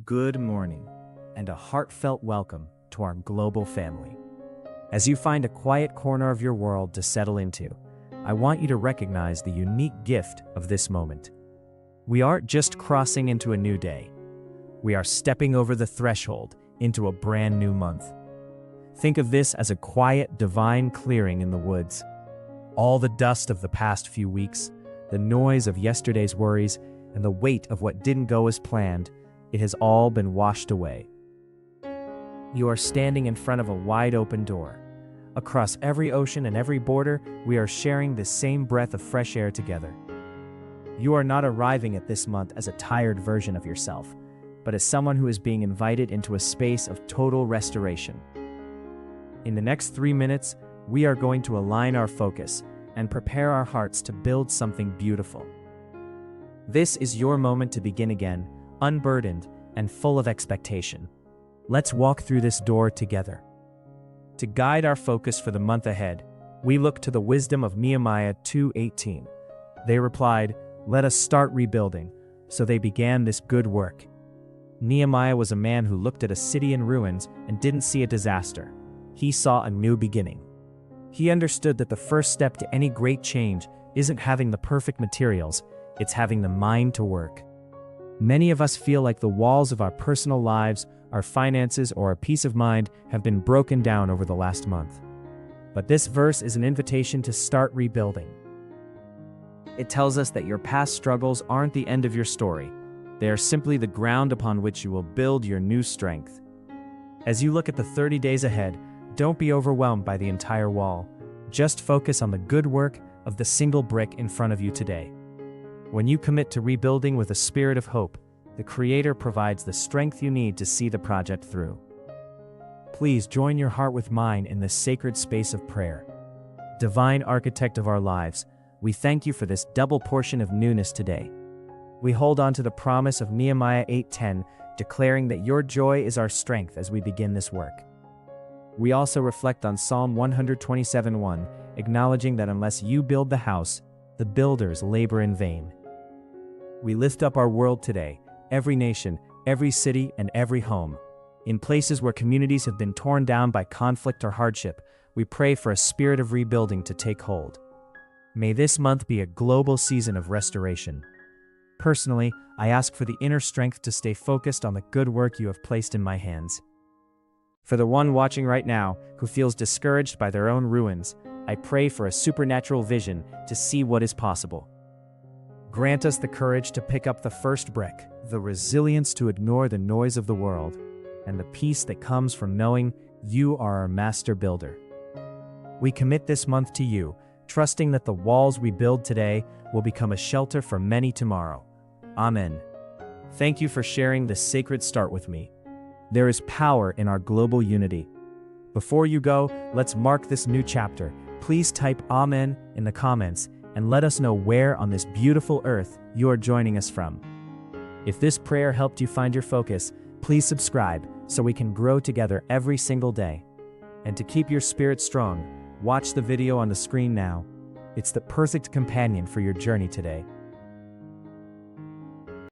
Good morning, and a heartfelt welcome to our global family. As you find a quiet corner of your world to settle into, I want you to recognize the unique gift of this moment. We aren't just crossing into a new day. We are stepping over the threshold into a brand new month. Think of this as a quiet, divine clearing in the woods. All the dust of the past few weeks, the noise of yesterday's worries, and the weight of what didn't go as planned, it has all been washed away. You are standing in front of a wide open door. Across every ocean and every border, we are sharing this same breath of fresh air together. You are not arriving at this month as a tired version of yourself, but as someone who is being invited into a space of total restoration. In the next 3 minutes, we are going to align our focus and prepare our hearts to build something beautiful. This is your moment to begin again, unburdened and full of expectation. Let's walk through this door together. To guide our focus for the month ahead, we look to the wisdom of Nehemiah 2:18. They replied, "Let us start rebuilding." So they began this good work. Nehemiah was a man who looked at a city in ruins and didn't see a disaster. He saw a new beginning. He understood that the first step to any great change isn't having the perfect materials, it's having the mind to work. Many of us feel like the walls of our personal lives, our finances, or our peace of mind have been broken down over the last month. But this verse is an invitation to start rebuilding. It tells us that your past struggles aren't the end of your story. They are simply the ground upon which you will build your new strength. As you look at the 30 days ahead, don't be overwhelmed by the entire wall. Just focus on the good work of the single brick in front of you today. When you commit to rebuilding with a spirit of hope, the Creator provides the strength you need to see the project through. Please join your heart with mine in this sacred space of prayer. Divine Architect of our lives, we thank you for this double portion of newness today. We hold on to the promise of Nehemiah 8:10, declaring that your joy is our strength as we begin this work. We also reflect on Psalm 127:1, acknowledging that unless you build the house, the builders labor in vain. We lift up our world today, every nation, every city, and every home. In places where communities have been torn down by conflict or hardship, we pray for a spirit of rebuilding to take hold. May this month be a global season of restoration. Personally, I ask for the inner strength to stay focused on the good work you have placed in my hands. For the one watching right now who feels discouraged by their own ruins, I pray for a supernatural vision to see what is possible. Grant us the courage to pick up the first brick, the resilience to ignore the noise of the world, and the peace that comes from knowing you are our master builder. We commit this month to you, trusting that the walls we build today will become a shelter for many tomorrow. Amen. Thank you for sharing this sacred start with me. There is power in our global unity. Before you go, let's mark this new chapter. Please type Amen in the comments and let us know where on this beautiful earth you are joining us from. If this prayer helped you find your focus, please subscribe so we can grow together every single day. And to keep your spirit strong, watch the video on the screen now. It's the perfect companion for your journey today.